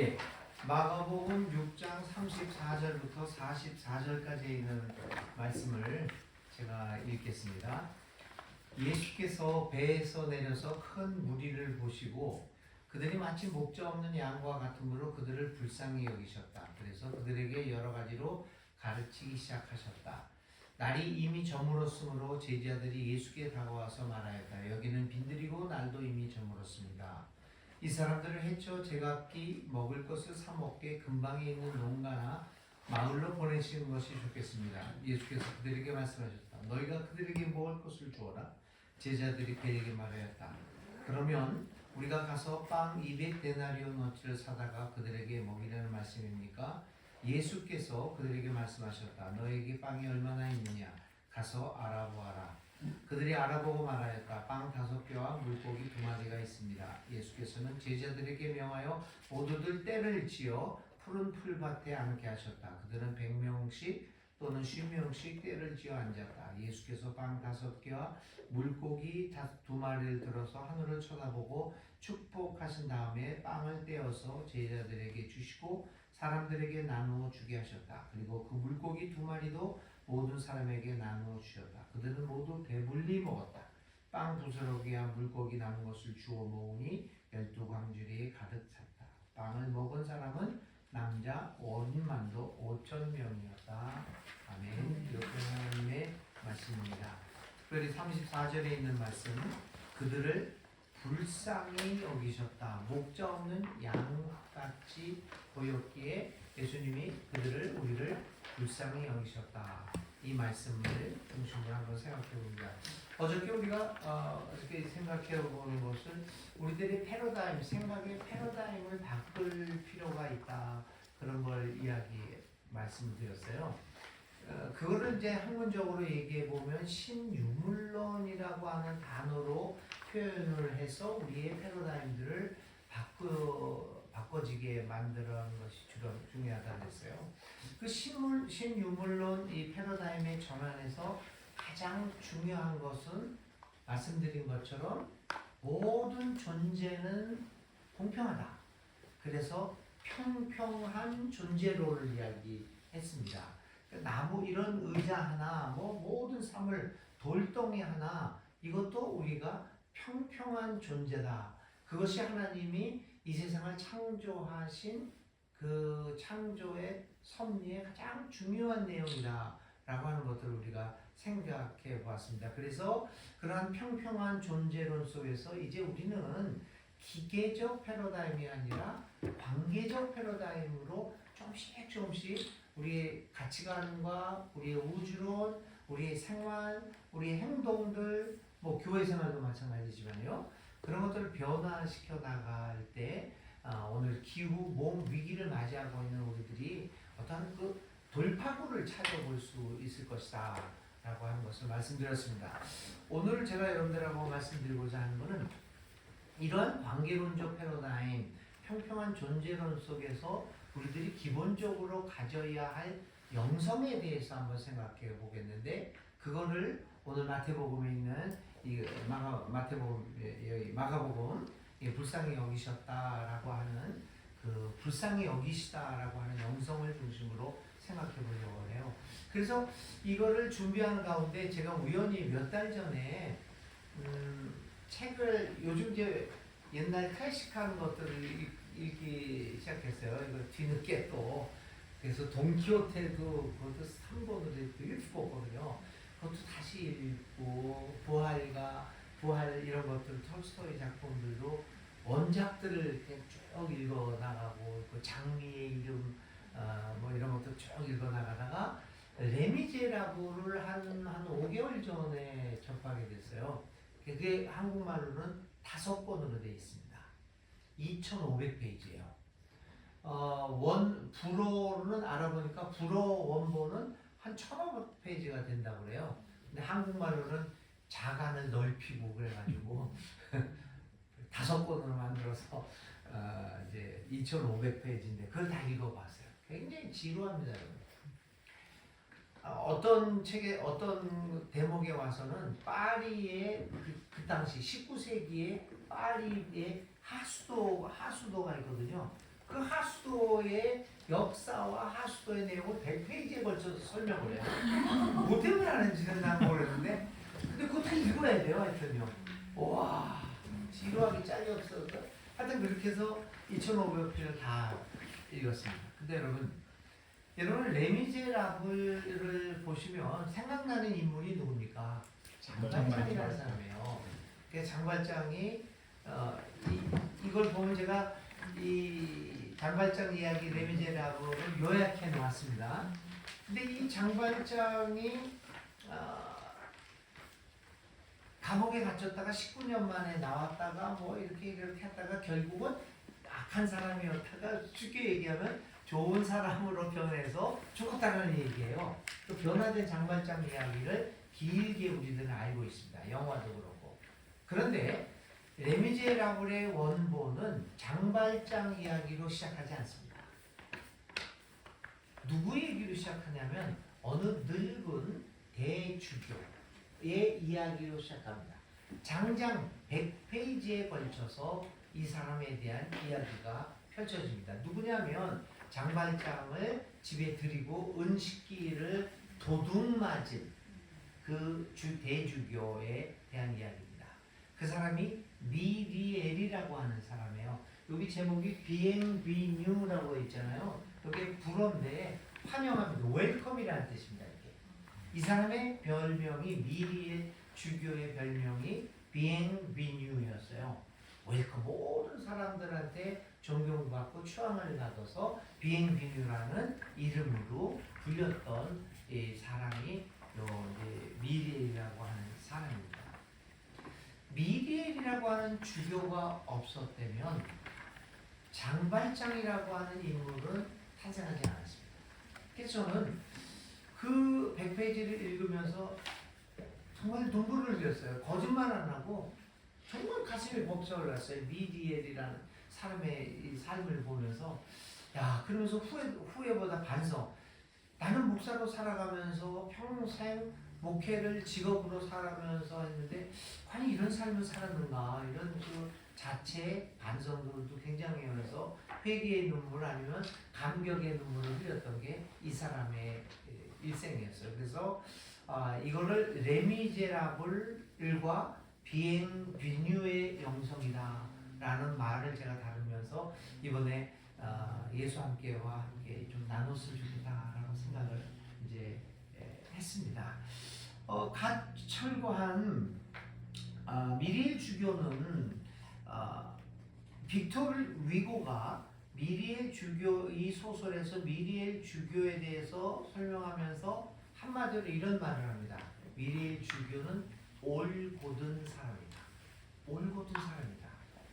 예, 마가복음 6장 34절부터 44절까지 있는 말씀을 제가 읽겠습니다. 예수께서 배에서 내려서 큰 무리를 보시고 그들이 마치 목자 없는 양과 같으므로 그들을 불쌍히 여기셨다. 그래서 그들에게 여러 가지로 가르치기 시작하셨다. 날이 이미 저물었으므로 제자들이 예수께 다가와서 말하였다. 여기는 빈들이고 날도 이미 저물었습니다. 이 사람들을 해쳐 제각기 먹을 것을 사 먹게 근방에 있는 농가나 마을로 보내시는 것이 좋겠습니다. 예수께서 그들에게 말씀하셨다. 너희가 그들에게 먹을 것을 주어라. 제자들이 그에게 말하였다. 그러면 우리가 가서 빵 200데나리온어치를 사다가 그들에게 먹이라는 말씀입니까? 예수께서 그들에게 말씀하셨다. 너에게 빵이 얼마나 있느냐? 가서 알아보아라. 그들이 알아보고 말하였다. 빵 5개와 물고기 2마리가 있습니다. 예수께서는 제자들에게 명하여 모두들 떼를 지어 푸른 풀밭에 앉게 하셨다. 그들은 100명씩 또는 50명씩 떼를 지어 앉았다. 예수께서 빵 5개와 물고기 2마리를 들어서 하늘을 쳐다보고 축복하신 다음에 빵을 떼어서 제자들에게 주시고 사람들에게 나누어 주게 하셨다. 그리고 그 물고기 2마리도 모든 사람에게 나누어 주셨다. 그들은 모두 배불리 먹었다. 빵 부스러기와 물고기 남은 것을 주워 모으니 12광주리에 가득 찼다. 빵을 먹은 사람은 남자 어린만도 5,000명이었다. 아멘. 이렇게 하나님의 말씀입니다. 특별히 34절에 있는 말씀은 그들을 불쌍히 여기셨다. 목자 없는 양같이 보였기에 예수님이 우리를 불쌍히 여기셨다. 이 말씀을 중심으로 한번 생각해 봅니다. 어저께 우리가 이렇게 생각해 보는 것은 우리들의 패러다임, 생각의 패러다임을 바꿀 필요가 있다. 그런 걸 말씀드렸어요. 그거를 이제 학문적으로 얘기해 보면 신유물론이라고 하는 단어로 표현을 해서 우리의 패러다임들을 바꿔지게 만드는 것이 중요하다고 했어요. 그 신유물론 이 패러다임의 전환에서 가장 중요한 것은 말씀드린 것처럼 모든 존재는 공평하다. 그래서 평평한 존재로를 이야기했습니다. 나무 이런 의자 하나, 모든 사물, 돌덩이 하나, 이것도 우리가 평평한 존재다. 그것이 하나님이 이 세상을 창조하신 그 창조의 섭리의 가장 중요한 내용이다 라고 하는 것들을 우리가 생각해 보았습니다. 그래서 그러한 평평한 존재론 속에서 이제 우리는 기계적 패러다임이 아니라 관계적 패러다임으로 조금씩 우리의 가치관과 우리의 우주론, 우리의 생활, 우리의 행동들, 교회 생활도 마찬가지지만요. 그런 것들을 변화시켜 나갈 때 오늘 기후, 몸 위기를 맞이하고 있는 우리들이 어떤 그 돌파구를 찾아볼 수 있을 것이다 라고 하는 것을 말씀드렸습니다. 오늘 제가 여러분들하고 말씀드리고자 하는 것은 이러한 관계론적 패러다임, 평평한 존재론 속에서 우리들이 기본적으로 가져야 할 영성에 대해서 한번 생각해 보겠는데, 그거를 오늘 마태복음에 있는 마가복음 불쌍히 여기셨다라고 하는 그 불쌍히 여기시다라고 하는 영성을 중심으로 생각해 보려고 해요. 그래서 이거를 준비하는 가운데 제가 우연히 몇 달 전에 책을 요즘 이제 옛날 클래식한 것들을 읽기 시작했어요. 이거 뒤늦게 또. 그래서 돈키호테도 그것도 3권으로 되게 두껍거든요. 그것도 다시 읽고 부활 이런 것들 톨스토이 작품들도 원작들을 이렇게 쭉 읽어 나가고 그 장미의 이름 이런 것도 쭉 읽어 나가다가 레미제라블을 한 5개월 전에 접하게 됐어요. 그게 한국말로는 5권으로 되어 있습니다. 2,500페이지예요. 불어로는 알아보니까 불어 원본은 한 1,500페이지가 된다고 그래요. 근데 한국말로는 자간을 넓히고 그래가지고 5권으로 만들어서 이제 2,500페이지인데 그걸 다 읽어봤어요. 굉장히 지루합니다, 여러분. 어떤 대목에 와서는 파리의 그 당시 19세기에 파리의 하수도가 있거든요. 그 하수도의 역사와 하수도의 내용을 100페이지에 걸쳐서 설명을 해요. 뭐 때문에 하는지는 난 모르겠는데 근데 그거 다 읽어야 돼요. 하여튼요. 와 지루하기 짝이 없어서 하여튼 그렇게 해서 2,500편을 다 읽었습니다. 근데 여러분 레미제라블을 보시면 생각나는 인물이 누굽니까? 장발장이라는 사람이에요. 그 장발장이 이걸 보면 제가 이 장발장 이야기 레미제라블을 요약해 놓았습니다. 근데 이 장발장이 감옥에 갇혔다가 19년 만에 나왔다가 뭐 이렇게 했다가 결국은 악한 사람이었다가 쉽게 얘기하면 좋은 사람으로 변해서 죽었다는 얘기예요. 그 변화된 장발장 이야기를 길게 우리들은 알고 있습니다. 영화도 그렇고. 그런데 레미제라블의 원본은 장발장 이야기로 시작하지 않습니다. 누구 얘기로 시작하냐면 어느 늙은 대주교의 이야기로 시작합니다. 장장 100페이지에 걸쳐서 이 사람에 대한 이야기가 펼쳐집니다. 누구냐면 장발장을 집에 들이고 은식기를 도둑맞은 그 대주교에 대한 이야기입니다. 그 사람이 미리엘이라고 하는 사람이에요. 여기 제목이 비행비뉴라고 있잖아요. 여기 불어인데 환영합니다. 웰컴이라는 뜻입니다. 이게. 이 사람의 별명이 미리엘 주교의 별명이 비행비뉴였어요. 웰컴 모든 사람들한테 존경받고 추앙을 받아서 비행비뉴라는 이름으로 불렸던 이 사람이 미리엘이라고 하는 사람입니다. 미리엘이라고 하는 주교가 없었다면 장발장이라고 하는 인물은 탄생하지 않았습니다. 그래서 저는 그 100페이지를 읽으면서 정말 눈물을 흘렸어요. 거짓말 안 하고 정말 가슴이 벅차올랐어요. 미리엘이라는 사람의 이 삶을 보면서 그러면서 후회보다 반성. 나는 목사로 살아가면서 평생 목회를 직업으로 살아가면서 했는데 과연 이런 삶을 살았는가 이런 그 자체 반성도 굉장히 하면서 회개의 눈물 아니면 감격의 눈물을 흘렸던 게 이 사람의 일생이었어요. 그래서 이거를 레미제라블과 비행비뉴의 영성이다라는 말을 제가 다루면서 이번에 예수 함께와 함께 좀 나눴으면 좋겠다라고 생각을 이제 했습니다. 갓 철거한 미리엘 주교는 빅토르 위고가 미리엘 주교 이 소설에서 미리엘 주교에 대해서 설명하면서 한마디로 이런 말을 합니다. 미리엘 주교는 올곧은 사람이다. 올곧은 사람이다.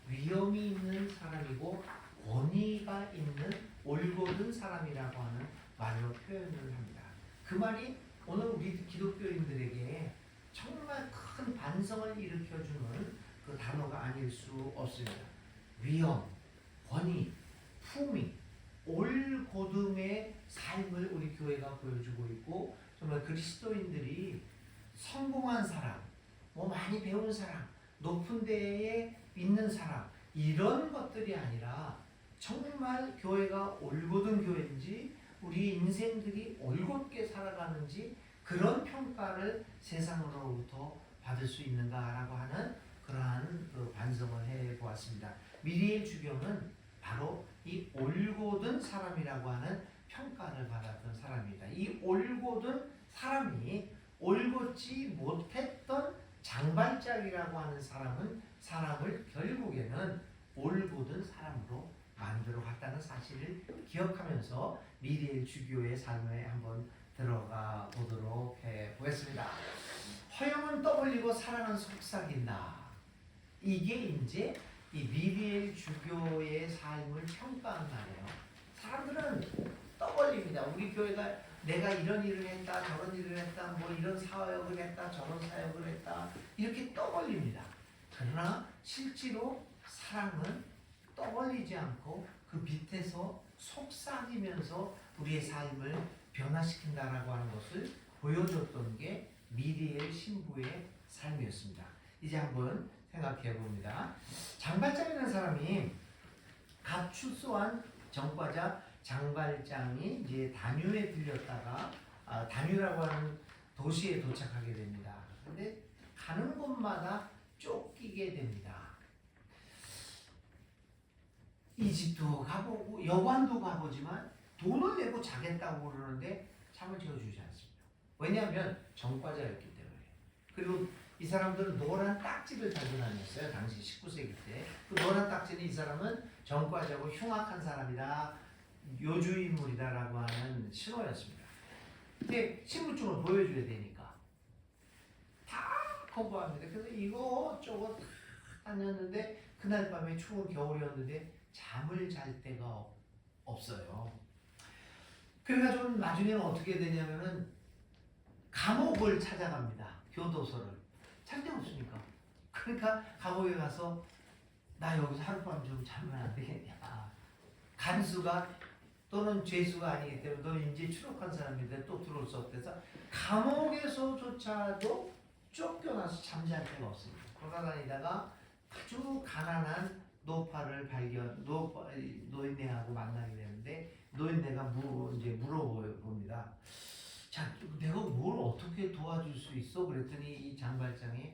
위엄이 있는 사람이고 권위가 있는 올곧은 사람이라고 하는 말로 표현을 합니다. 그 말이 오늘 우리 기독교인들에게 정말 큰 반성을 일으켜주는 그 단어가 아닐 수 없습니다. 위엄, 권위, 품위, 올곧음의 삶을 우리 교회가 보여주고 있고 정말 그리스도인들이 성공한 사람, 뭐 많이 배운 사람, 높은 데에 있는 사람 이런 것들이 아니라 정말 교회가 올곧은 교회인지 우리 인생들이 올곧게 살아가는지 그런 평가를 세상으로부터 받을 수 있는가라고 하는 그러한 그 반성을 해보았습니다. 미리엘 주교는 바로 이 올곧은 사람이라고 하는 평가를 받았던 사람입니다. 이 올곧은 사람이 올곧지 못했던 장발장이라고 하는 사람은 사람을 결국에는 올곧은 사람으로 만들어 갔다는 사실을 기억하면서 미리엘 주교의 삶에 한번 들어가 보도록 해보겠습니다. 허영은 떠벌리고 사랑은 속삭인다. 이게 이제 이 미리엘 주교의 삶을 평가한 말이에요. 사람들은 떠벌립니다. 우리 교회가 내가 이런 일을 했다, 저런 일을 했다, 뭐 이런 사역을 했다, 저런 사역을 했다 이렇게 떠벌립니다. 그러나 실제로 사랑은 떠벌리지 않고 그 밑에서 속삭이면서 우리의 삶을 변화시킨다라고 하는 것을 보여줬던 게 미리엘 신부의 삶이었습니다. 이제 한번 생각해 봅니다. 장발장이라는 사람이 갓 출소한 정과자 장발장이 이제 다뉴에 들렸다가 다뉴라고 하는 도시에 도착하게 됩니다. 근데 가는 곳마다 쫓기게 됩니다. 이집트도 가보고 여관도 가보지만 돈을 내고 자겠다고 그러는데 잠을 재워주지 않습니다. 왜냐하면 정과자였기 때문에. 그리고 이 사람들은 노란 딱지를 달고 다녔어요. 당시 19세기 때. 그 노란 딱지는 이 사람은 정과자고 흉악한 사람이다, 요주인물이다라고 하는 신호였습니다. 근데 신분증을 보여줘야 되니까 다 거부합니다. 그래서 이것저것 다 다녔는데 그날 밤에 추운 겨울이었는데 잠을 잘 데가 없어요. 그래가지고 나중에는 어떻게 되냐면은 감옥을 찾아갑니다. 교도소를. 잘 데 없으니까. 그러니까 감옥에 가서 나 여기서 하룻밤 좀 자면 안 되겠냐. 간수가 또는 죄수가 아니기 때문에 너 이제 추록한 사람인데 또 들어올 수 없대서 감옥에서조차도 쫓겨나서 잠잘 데가 없습니다. 돌아다니다가 아주 가난한 노파를 노인네하고 만나게 되는데 노인네가 이제 물어봅니다. 자, 내가 뭘 어떻게 도와줄 수 있어? 그랬더니 이 장발장이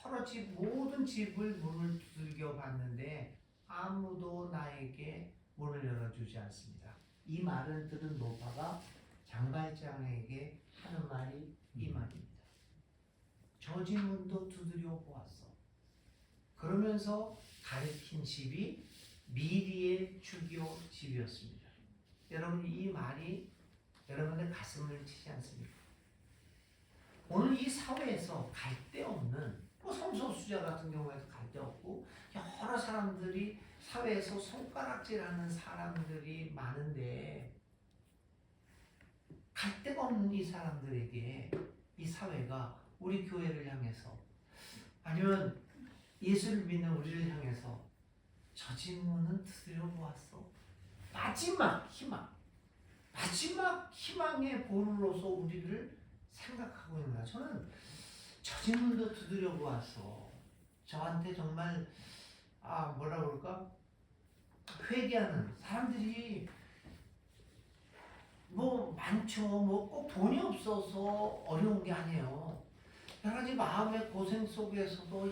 여러 집 모든 집을 문을 두들겨 봤는데 아무도 나에게 문을 열어주지 않습니다. 이 말을 들은 노파가 장발장에게 하는 말이 이 말입니다. 저 집 문도 두드려 보았어. 그러면서 가리킨 집이 미리의 주교 집이었습니다. 여러분, 이 말이 여러분의 가슴을 치지 않습니까? 오늘 이 사회에서 갈 데 없는 성소수자 같은 경우에도 갈 데 없고 여러 사람들이 사회에서 손가락질하는 사람들이 많은데 갈 데가 없는 이 사람들에게 이 사회가 우리 교회를 향해서 아니면 예수를 믿는 우리를 향해서 저 질문은 두드려 보았어. 마지막 희망의 보루로서 우리를 생각하고 있는 거야. 저는 저 질문도 두드려 보았어. 저한테 정말 뭐라 그럴까? 회개하는 사람들이 뭐 많죠. 뭐 꼭 돈이 없어서 어려운 게 아니에요. 여러 가지 마음의 고생 속에서도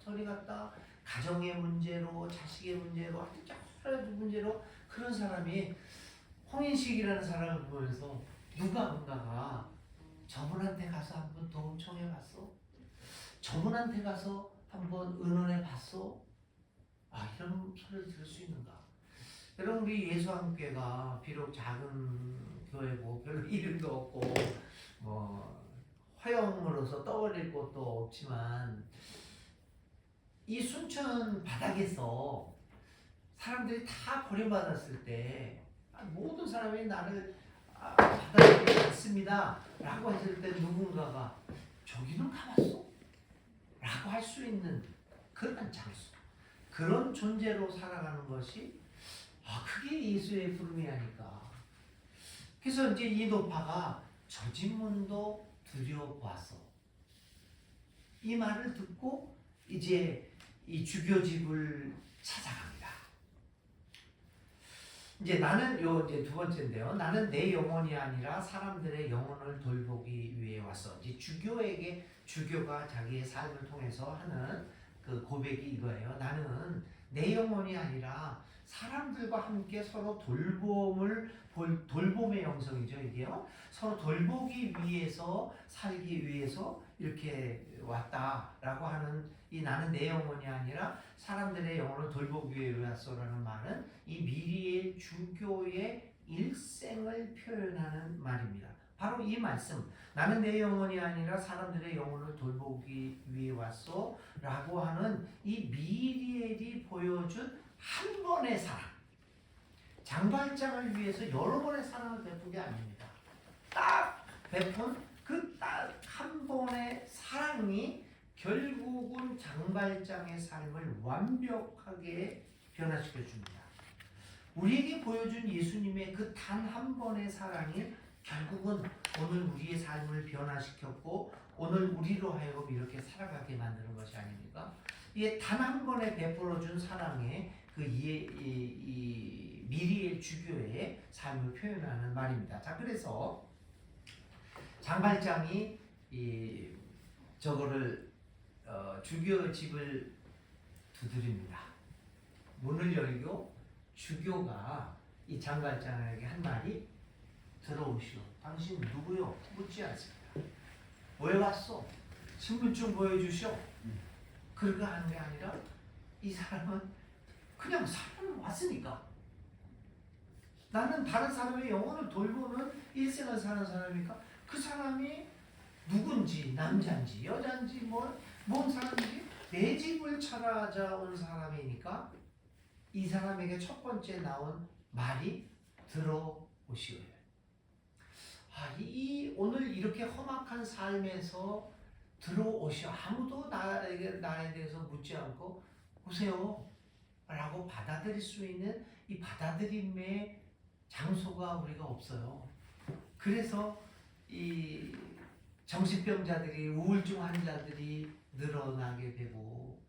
저리 갔다 가정의 문제로, 자식의 문제로, 여러 가지 문제로 그런 사람이 홍인식이라는 사람을 보면서 누군가가 저분한테 가서 한번 도움 청해봤어? 저분한테 가서 한번 의논해봤어? 이런 소리를 들을 수 있는가? 여러분, 우리 예수함교회가 비록 작은 교회고 별로 이름도 없고 뭐 허영으로서 떠올릴 곳도 없지만 이 순천 바닥에서 사람들이 다 버림받았을 때 모든 사람이 나를 받아들이지 않습니다 라고 했을 때 누군가가 저기는 가봤어? 라고 할 수 있는 그런 장소, 그런 존재로 살아가는 것이 그게 예수의 부름이 아닐까. 그래서 이제 이 노파가 저 집문도 두려워봤어. 이 말을 듣고 이제 이 주교집을 찾아갑니다. 이제 나는 이제 두 번째인데요. 나는 내 영혼이 아니라 사람들의 영혼을 돌보기 위해 왔어. 이제 주교가 자기의 삶을 통해서 하는 그 고백이 이거예요. 나는 내 영혼이 아니라 사람들과 함께 서로 돌봄의 영성이죠, 이게요. 서로 돌보기 위해서, 살기 위해서 이렇게 왔다라고 하는 이 나는 내 영혼이 아니라 사람들의 영혼을 돌보기 위해 왔어라는 말은 이 미리의 주교의 일생을 표현하는 말입니다. 바로 이 말씀, 나는 내 영혼이 아니라 사람들의 영혼을 돌보기 위해 왔어 라고 하는 이 미리엘이 보여준 한 번의 사랑, 장발장을 위해서 여러 번의 사랑을 베푼 게 아닙니다. 딱 베푼 그 딱 한 번의 사랑이 결국은 장발장의 삶을 완벽하게 변화시켜 줍니다. 우리에게 보여준 예수님의 그 단 한 번의 사랑이 결국은 오늘 우리의 삶을 변화시켰고 오늘 우리로 하여금 이렇게 살아가게 만드는 것이 아닙니까? 이게 단 한 번에 베풀어준 사랑의 그 이 미리의 주교의 삶을 표현하는 말입니다. 자, 그래서 장발장이 저거를 주교 집을 두드립니다. 문을 열고 주교가 이 장발장에게 한 말이 들어오시오. 당신 누구요? 묻지 않습니다. 왜 왔어? 신분증 보여주시오. 그렇게 하는 게 아니라 이 사람은 그냥 사람을 왔으니까 나는 다른 사람의 영혼을 돌보는 일생을 사는 사람이니까 그 사람이 누군지 남자인지 여자인지 뭔 사람인지 내 집을 찾아온 사람이니까 이 사람에게 첫 번째 나온 말이 들어오시오예요. 오늘 이렇게 험악한 삶에서 들어오시오. 아무도 나에 대해서 묻지 않고 오세요 라고 받아들일 수 있는 이 받아들임의 장소가 우리가 없어요. 그래서 이 정신병자들이, 우울증 환자들이 늘어나게 되고,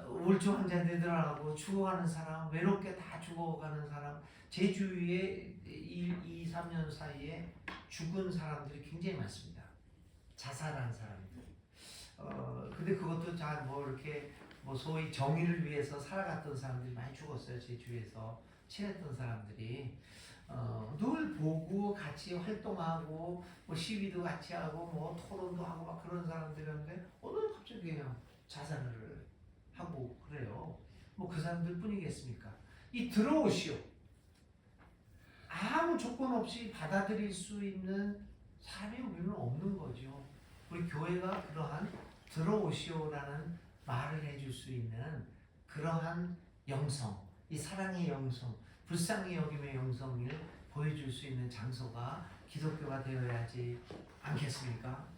우울증 환자들이 늘어나고 죽어가는 사람, 외롭게 다 죽어가는 사람, 제 주위에 2, 3년 사이에 죽은 사람들이 굉장히 많습니다. 자살한 사람들. 근데 그것도 잘 이렇게 소위 정의를 위해서 살아갔던 사람들이 많이 죽었어요. 제 주위에서 친했던 사람들이. 늘 보고 같이 활동하고 시위도 같이 하고 토론도 하고 막 그런 사람들이었는데 오늘 갑자기 그냥 자살을 하고 그래요. 그 사람들 뿐이겠습니까? 이 들어오시오. 아무 조건 없이 받아들일 수 있는 사람이 우리는 없는 거죠. 우리 교회가 그러한 들어오시오라는 말을 해줄 수 있는 그러한 영성, 이 사랑의 영성, 불쌍히 여김의 영성을 보여줄 수 있는 장소가 기독교가 되어야 하지 않겠습니까?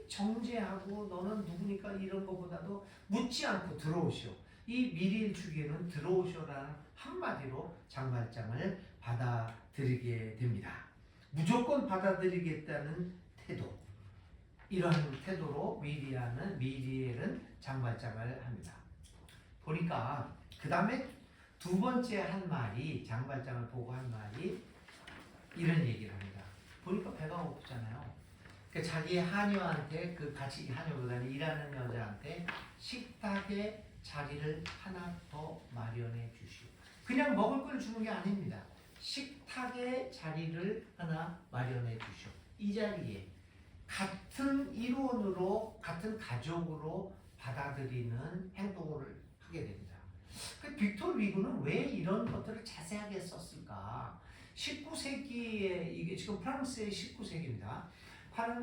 정죄하고 너는 누구니까 이런 것보다도 묻지 않고 들어오시오. 이 미리의 주기는 들어오시오라는 한마디로 장발장을 받아들이게 됩니다. 무조건 받아들이겠다는 태도, 이런 태도로 미리엘은 장발장을 합니다. 보니까 그 다음에 두 번째 한 말이, 장발장을 보고 한 말이 이런 얘기를 합니다. 보니까 배가 고프잖아요. 그러니까 자기 하녀한테, 같이 하녀보다는 일하는 여자한테 식탁에 자리를 하나 더 마련해 주시오. 그냥 먹을 걸 주는 게 아닙니다. 식탁에 자리를 하나 마련해 주시오. 이 자리에 같은 일원으로, 같은 가족으로 받아들이는 행동을 하게 됩니다. 빅토르 위고는 왜 이런 것들을 자세하게 썼을까? 19세기에, 이게 지금 프랑스의 19세기입니다.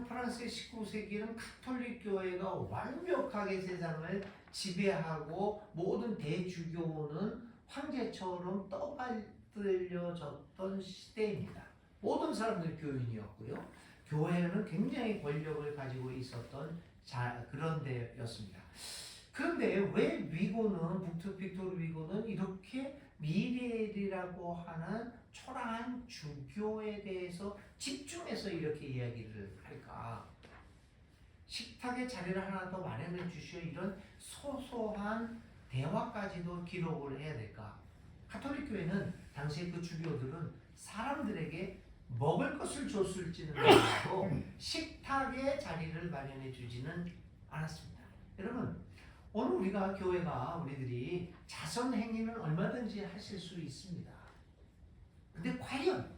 프랑스의 19세기는 가톨릭 교회가 완벽하게 세상을 지배하고 모든 대주교는 황제처럼 떠받들려졌던 시대입니다. 모든 사람들이 교인이었고요. 교회는 굉장히 권력을 가지고 있었던 그런 데였습니다. 그런데 왜 빅토르 위고는 이렇게 미리엘이라고 하는 초라한 주교에 대해서 집중해서 이렇게 이야기를 할까? 식탁에 자리를 하나 더 마련해 주시오. 이런 소소한 대화까지도 기록을 해야 될까? 가톨릭 교회는 당시에 그 주교들은 사람들에게 먹을 것을 줬을지는 몰라도 식탁에 자리를 마련해 주지는 않았습니다. 여러분, 오늘 우리가 교회가 우리들이 자선 행위는 얼마든지 하실 수 있습니다. 근데 과연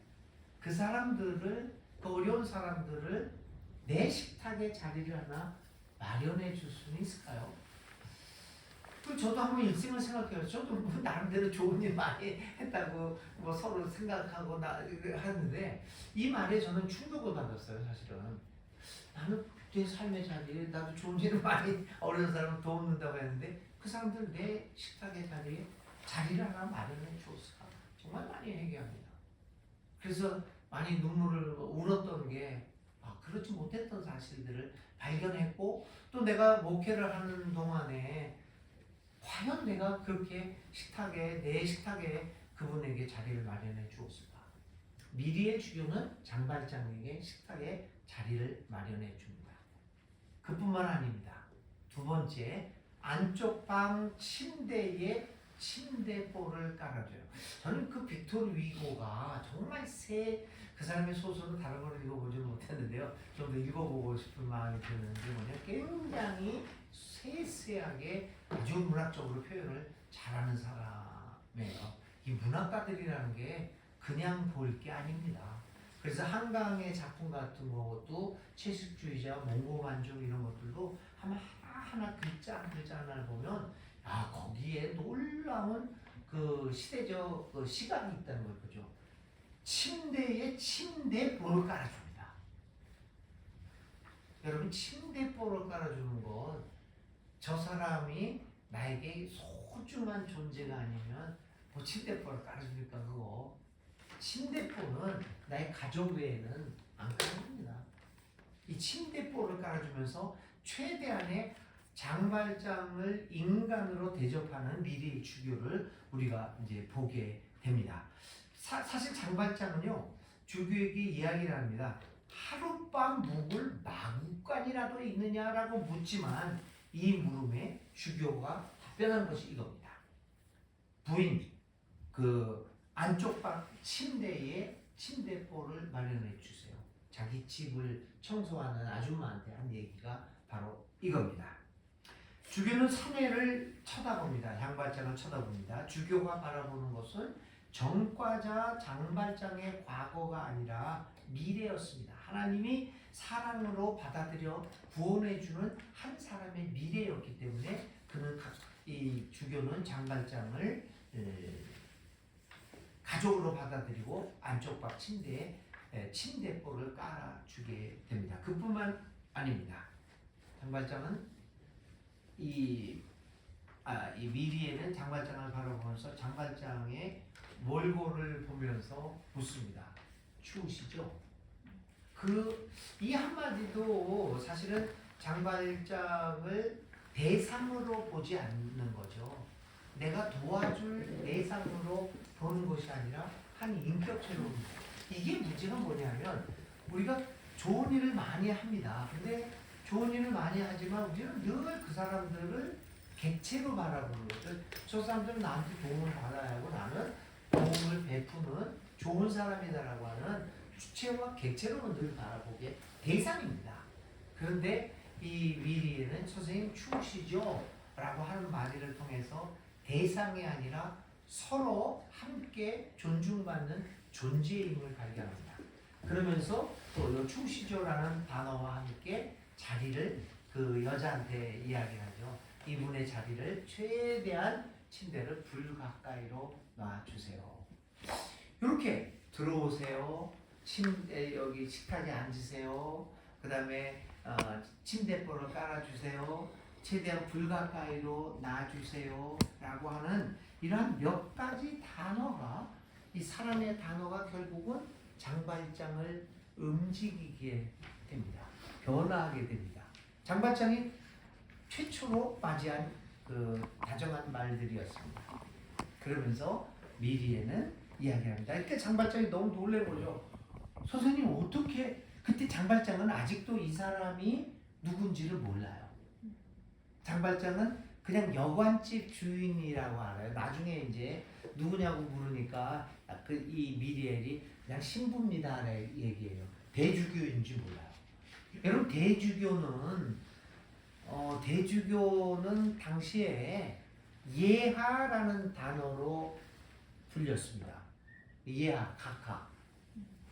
그 사람들을, 그 어려운 사람들을 내 식탁에 자리를 하나 마련해 줄 수는 있을까요? 저도 한번 일생을 생각해요. 저도 나름대로 좋은 일 많이 했다고 서로 생각하고 하는데 이 말에 저는 충격을 받았어요. 사실은 나는 내 삶의 자리에 나도 좋은 일을 많이 어려운 사람을 도움는다고 했는데 그 사람들 내 식탁의 자리에 자리를 하나 마련해 주었을까? 정말 많이 회개합니다. 그래서 많이 눈물을 울었던 게 그렇지 못했던 사실들을 발견했고, 또 내가 목회를 하는 동안에 과연 내가 그렇게 내 식탁에 그분에게 자리를 마련해 주었을까? 미리의 주교는 장발장에게 식탁에 자리를 마련해 줍니다. 그뿐만 아닙니다. 두 번째, 안쪽 방 침대에 침대볼을 깔아줘요. 저는 그 빅토르 위고가 정말 그 사람의 소설은 다른 걸 읽어보지 못했는데요. 좀 더 읽어보고 싶은 마음이 드는 게 뭐냐, 굉장히 세세하게 아주 문학적으로 표현을 잘하는 사람이에요. 이 문학가들이라는 게 그냥 볼 게 아닙니다. 그래서 한강의 작품 같은 것도 채식주의자, 몽고만족 이런 것들도 하나하나 글자 한 글자 하나를 보면 거기에 놀라운 그 시대적 그 시각이 있다는 걸 보죠. 침대에 침대볼을 깔아줍니다. 여러분, 침대볼을 깔아주는 것, 저 사람이 나에게 소중한 존재가 아니면 뭐 침대볼을 깔아주니까 그거. 침대볼은 나의 가족 외에는 안 깔아줍니다. 이 침대볼을 깔아주면서 최대한의 장발장을 인간으로 대접하는 미래의 주교를 우리가 이제 보게 됩니다. 사실 장발장은요, 주교에게 이야기를 합니다. 하룻밤 묵을 마구간이라도 있느냐라고 묻지만 이 물음에 주교가 답변한 것이 이겁니다. 부인, 그 안쪽 방 침대에 침대볼을 마련해 주세요. 자기 집을 청소하는 아줌마한테 한 얘기가 바로 이겁니다. 주교는 사내를 쳐다봅니다. 장발장을 쳐다봅니다. 주교가 바라보는 것은 전과자 장발장의 과거가 아니라 미래였습니다. 하나님이 사랑으로 받아들여 구원해주는 한 사람의 미래였기 때문에 이 주교는 장발장을 가족으로 받아들이고 안쪽 방 침대에 침대볼을 깔아주게 됩니다. 그뿐만 아닙니다. 장발장은 이 미리에는 장발장을 바라보면서 장발장의 몰골을 보면서 묻습니다. 추우시죠? 이 한마디도 사실은 장발장을 대상으로 보지 않는 거죠. 내가 도와줄 대상으로 보는 것이 아니라 한 인격체로 봅니다. 이게 문제가 뭐냐면 우리가 좋은 일을 많이 합니다. 근데 좋은 일을 많이 하지만 우리는 늘 그 사람들을 객체로 바라보는 거죠. 저 사람들은 나한테 도움을 받아야 하고 나는 도움을 베푸는 좋은 사람이다라고 하는 주체와 객체로는 늘 바라보게 대상입니다. 그런데 이 미리에는 선생님 추우시죠? 라고 하는 말을 통해서 대상이 아니라 서로 함께 존중받는 존재임을 발견합니다. 그러면서 또 추우시죠라는 단어와 함께 자리를 그 여자한테 이야기하죠. 이분의 자리를 최대한 침대를 불 가까이로 놔주세요. 이렇게 들어오세요. 침대 여기 식탁에 앉으세요. 그 다음에 침대볼을 깔아주세요. 최대한 불 가까이로 놔주세요. 라고 하는 이러한 몇 가지 단어가 이 사람의 단어가 결국은 장발장을 움직이게 됩니다. 변화하게 됩니다. 장발장이 최초로 맞이한 그 다정한 말들이었습니다. 그러면서 미리에는 이야기합니다. 그러니까 장발장이 너무 놀란 거죠. 선생님 어떻게 그때 장발장은 아직도 이 사람이 누군지를 몰라요. 장발장은 그냥 여관집 주인이라고 알아요. 나중에 이제 누구냐고 물으니까 이 미리엘이 그냥 신부입니다 얘기해요. 대주교인지 몰라요. 여러분 대주교는 당시에 예하라는 단어로 불렸습니다. 예하,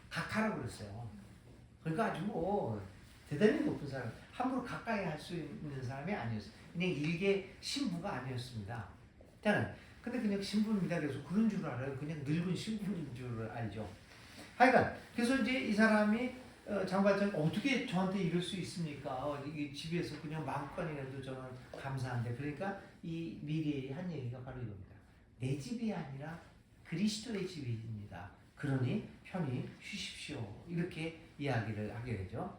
각하라고 그랬어요. 그러니까 아주 대단히 높은 사람, 함부로 가까이 할 수 있는 사람이 아니었어요. 그냥 일개 신부가 아니었습니다. 근데 그냥 신부입니다. 그래서 그런 줄 알아요. 그냥 늙은 신부인 줄 알죠. 하여간 그래서 이제 이 사람이 장발장 어떻게 저한테 이럴 수 있습니까? 이게 집에서 그냥 마음껏이라도 저는 감사한데. 그러니까 이 미리의 한 얘기가 바로 이겁니다. 내 집이 아니라 그리스도의 집입니다. 그러니 편히 쉬십시오. 이렇게 이야기를 하게 되죠.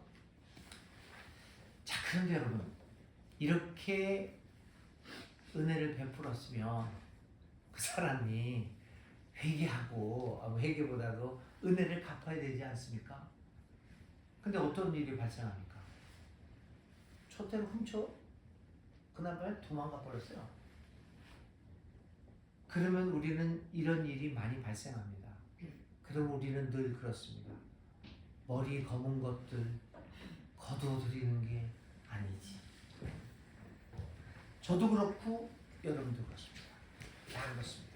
자, 그런데 여러분, 이렇게 은혜를 베풀었으면 그 사람이 회개하고, 회개보다도 은혜를 갚아야 되지 않습니까? 근데 어떤 일이 발생합니까? 촛대를 훔쳐 그날 밤에 도망가 버렸어요. 그러면 우리는 이런 일이 많이 발생합니다. 그럼 우리는 늘 그렇습니다. 머리 검은 것들 거두어드리는 게 아니지. 저도 그렇고 여러분도 그렇습니다. 다 그렇습니다.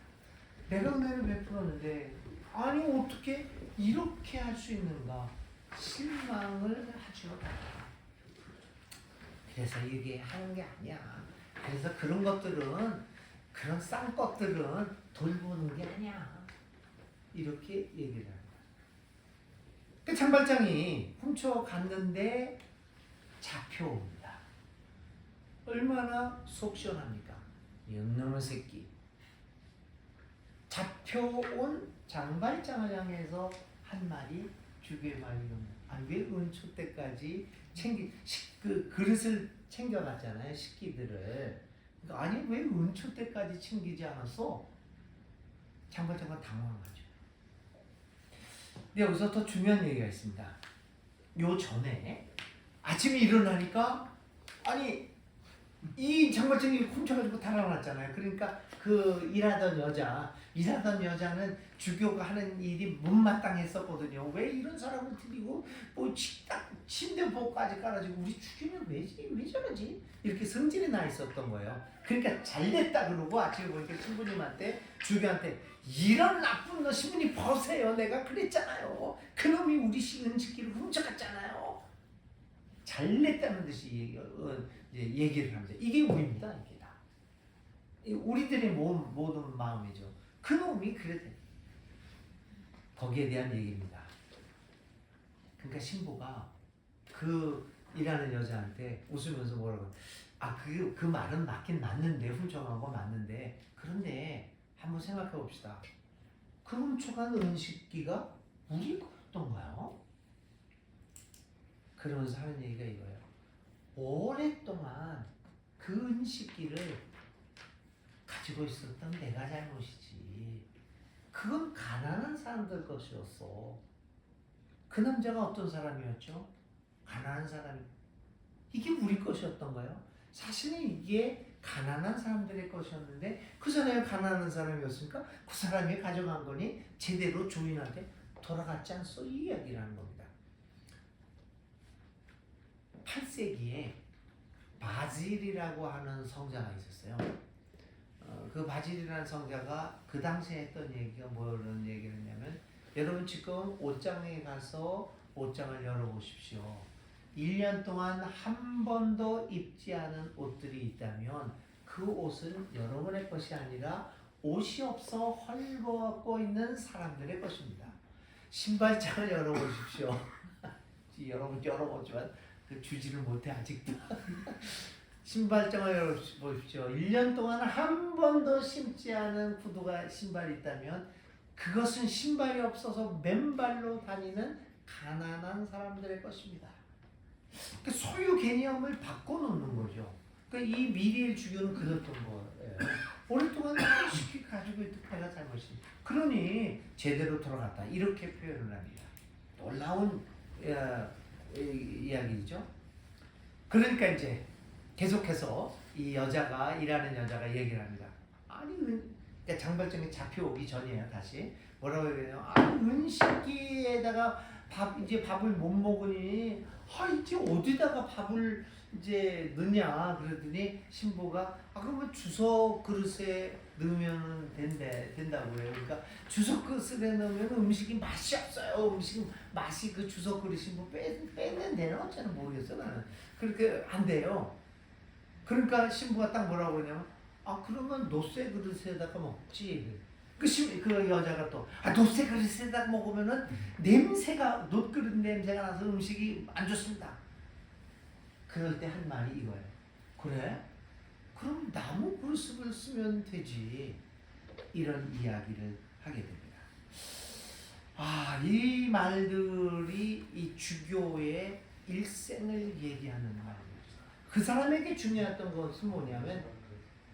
내가 은혜를 베풀었는데 아니 어떻게 이렇게 할 수 있는가 실망을 하죠. 그래서 이게 하는 게 아니야. 그래서 그런 것들은 그런 쌍것들은 돌보는 게 아니야. 이렇게 얘기를 합니다. 그 장발장이 훔쳐갔는데 잡혀옵니다. 얼마나 속 시원합니까? 이놈의 새끼. 잡혀온 장발장을 향해서 한 말이 주교의 말이랍니다. 왜 은초 때까지 그 그릇을 챙겨갔잖아요. 식기들을. 그러니까 아니 왜 은초 때까지 챙기지 않았어? 장발장은 당황하죠. 근데 여기서 더 중요한 얘기가 있습니다. 요 전에 아침에 일어나니까 아니 이 장발장이 훔쳐가지고 달아났잖아요. 그러니까 그 일하던 여자는 주교가 하는 일이 못마땅했었거든요. 왜 이런 사람을 들이고 뭐 식탁 침대복까지 깔아주고 우리 주교는 왜 저러지? 이렇게 성질이 나 있었던 거예요. 그러니까 잘됐다 그러고 아침에 보니까 신부님한테 주교한테 이런 나쁜 놈 신부님 보세요. 내가 그랬잖아요. 그놈이 우리 은식기를 훔쳐갔잖아요. 잘냈다는 듯이 얘기를 합니다. 이게 우리입니다. 이게 다. 우리들의 모든 마음이죠. 그놈이 그랬대. 거기에 대한 얘기입니다. 그러니까 신부가 그 일하는 여자한테 웃으면서 뭐라고 그 말은 맞긴 맞는데 훔쳐간 거 맞는데 그런데 한번 생각해 봅시다. 그 훔쳐간 은식기가 우리 거였던가요? 그러면서 하는 얘기가 이거예요. 오랫동안 그 은식기를 가지고 있었던 내가 잘못이지. 그건 가난한 사람들 것이었어. 그 남자가 어떤 사람이었죠? 가난한 사람이. 이게 우리 것이었던 거예요. 사실은 이게 가난한 사람들의 것이었는데 그 사람이 가난한 사람이었으니까 그 사람이 가져간 거니 제대로 주인한테 돌아갔지 않소? 이 이야기를 하는 겁니다. 8세기에 바질이라고 하는 성자가 있었어요. 그 바질이라는 성자가 그 당시에 했던 얘기가 뭐라는 얘기를 했냐면 여러분 지금 옷장에 가서 옷장을 열어보십시오. 1년 동안 한 번도 입지 않은 옷들이 있다면 그 옷은 여러분의 것이 아니라 옷이 없어 헐벗고 있는 사람들의 것입니다. 신발장을 열어보십시오. 여러분 열어보지만 그 주지를 못해 아직도. 신발장을 열어보십시오. 1년 동안 한 번도 신지 않은 구두가 신발이 있다면 그것은 신발이 없어서 맨발로 다니는 가난한 사람들의 것입니다. 그 소유 개념을 바꿔놓는 거죠. 그러니까 이 미리의 주교는 그랬던 거예요. 오랫동안 쉽게 가지고 있던 내가 잘못이. 그러니 제대로 돌아갔다. 이렇게 표현을 합니다. 놀라운 이야기죠. 그러니까 이제 계속해서 이 여자가 일하는 여자가 얘기를 합니다. 아니 그러니까 장발장이 잡혀오기 전이에요. 다시 뭐라고 얘기해요? 은식기에다가 이제 밥을 못 먹으니 이제 어디다가 밥을 이제 넣냐 그러더니 신부가 그러면 주석 그릇에 넣으면 된다고 해요. 그러니까 주석 그릇에 넣으면 음식이 맛이 없어요. 음식 맛이 그 주석 그릇이 뭐 빼는 데는 어쩌나 모르겠어 나는. 그렇게 안 돼요. 그러니까 신부가 딱 뭐라고 그러냐면 그러면 노쇠 그릇에다가 먹지. 그 여자가 또 노쇠 그릇에다가 먹으면은 냄새가 놋그릇 냄새가 나서 음식이 안 좋습니다. 그럴 때 한 말이 이거예요. 그래? 그럼 나무 그릇을 쓰면 되지. 이런 이야기를 하게 됩니다. 이 말들이 이 주교의 일생을 얘기하는 말입니다. 그 사람에게 중요했던 것은 뭐냐면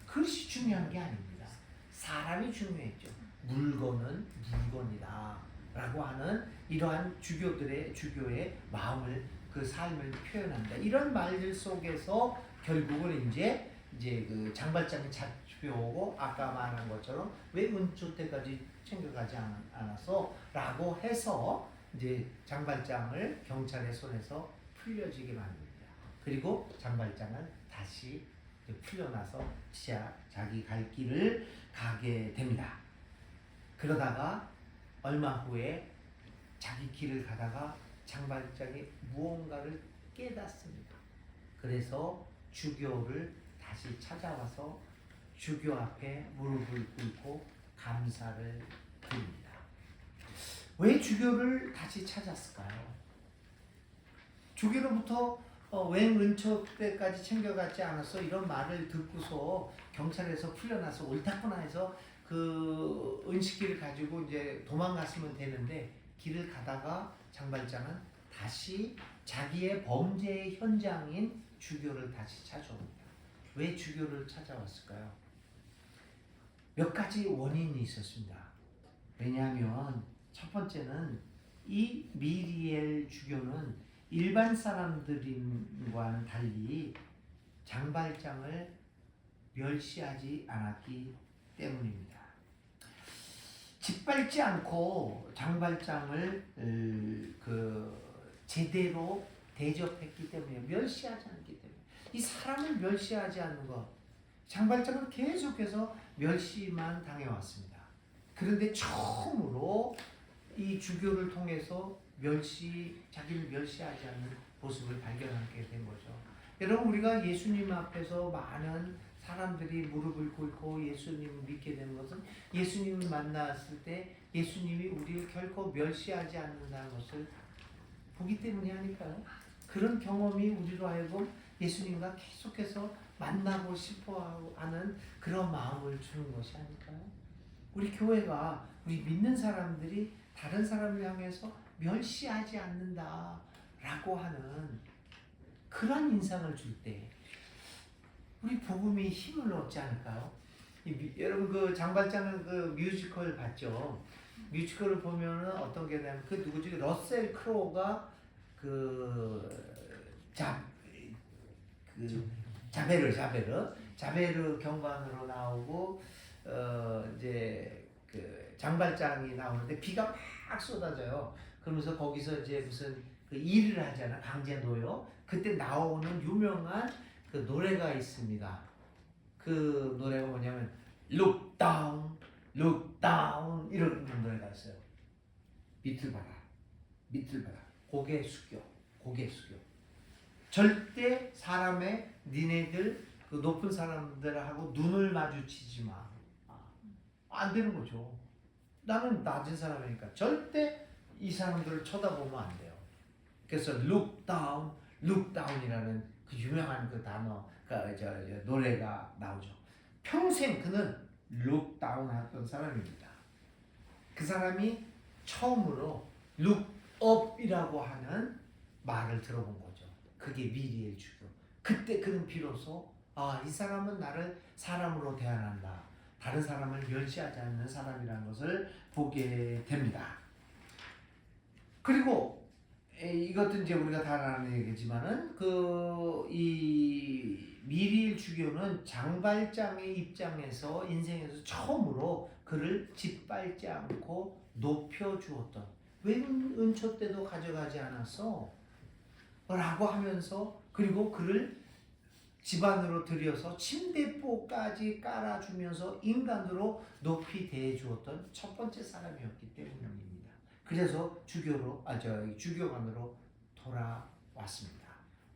그릇이 중요한 게 아닙니다. 사람이 중요했죠. 물건은 물건이다 라고 하는 이러한 주교의 마음을 그 삶을 표현합니다. 이런 말들 속에서 결국은 이제 이제 그 장발장이 잡혀오고 아까 말한 것처럼 왜 은초 때까지 챙겨가지 않았어? 라고 해서 이제 장발장을 경찰의 손에서 풀려지게 만듭니다. 그리고 장발장은 다시 풀려나서 자기 갈 길을 가게 됩니다. 그러다가 얼마 후에 자기 길을 가다가 장발장이 무언가를 깨닫습니다. 그래서 주교를 다시 찾아와서 주교 앞에 무릎을 꿇고 감사를 드립니다. 왜 주교를 다시 찾았을까요? 주교로부터 웬 은초 때까지 챙겨가지 않았어? 이런 말을 듣고서 경찰에서 풀려나서 옳다구나 해서 그 은식기를 가지고 이제 도망갔으면 되는데 길을 가다가 장발장은 다시 자기의 범죄의 현장인 주교를 다시 찾아옵니다. 왜 주교를 찾아왔을까요? 몇 가지 원인이 있었습니다. 왜냐하면 첫 번째는 이 미리엘 주교는 일반 사람들과는 달리 장발장을 멸시하지 않았기 때문입니다. 짓밟지 않고 장발장을 제대로 대접했기 때문에, 멸시하지 않기 때문에. 이 사람을 멸시하지 않는 것, 장발장은 계속해서 멸시만 당해왔습니다. 그런데 처음으로 이 주교를 통해서 자기를 멸시하지 않는 모습을 발견하게 된 거죠. 여러분, 우리가 예수님 앞에서 많은 사람들이 무릎을 꿇고 예수님을 믿게 되는 것은 예수님을 만났을 때 예수님이 우리를 결코 멸시하지 않는다는 것을 보기 때문이 아닐까요? 그런 경험이 우리로 하여금 예수님과 계속해서 만나고 싶어하는 그런 마음을 주는 것이 아닐까요? 우리 교회가, 우리 믿는 사람들이 다른 사람을 향해서 멸시하지 않는다라고 하는 그런 인상을 줄 때 우리 복음이 힘을 얻지 않을까요? 여러분, 그 장발장은 그 뮤지컬 봤죠? 뮤지컬을 보면은 어떤 게 되냐면 그 누구지? 러셀 크로우가 자베르 경관으로 나오고 이제 그 장발장이 나오는데 비가 막 쏟아져요. 그러면서 거기서 이제 무슨 그 일을 하잖아, 강제 노역. 그때 나오는 유명한 그 노래가 있습니다. 그 노래가 뭐냐면 Look down, look down 이런 노래가 있어요. 밑을 봐라, 고개 숙여. 절대 니네들 그 높은 사람들하고 눈을 마주치지 마. 안 되는 거죠. 나는 낮은 사람이니까 절대 이 사람들을 쳐다보면 안 돼요. 그래서 look down이라는 그 유명한 그 단어, 노래가 나오죠. 평생 그는 look down 했던 사람입니다. 그 사람이 처음으로 look up이라고 하는 말을 들어본 거죠. 그게 미리엘 주교. 그때 그는 비로소 이 사람은 나를 사람으로 대한한다. 다른 사람을 멸시하지 않는 사람이라는 것을 보게 됩니다. 그리고 이것도 이제 우리가 다 아는 얘기지만은 이 미리엘 주교는 장발장의 입장에서 인생에서 처음으로 그를 짓밟지 않고 높여주었던, 왜 은초 때도 가져가지 않았어? 라고 하면서, 그리고 그를 집안으로 들여서 침대포까지 깔아주면서 인간으로 높이 대해주었던 첫 번째 사람이었기 때문입니다. 그래서 주교관으로 돌아왔습니다.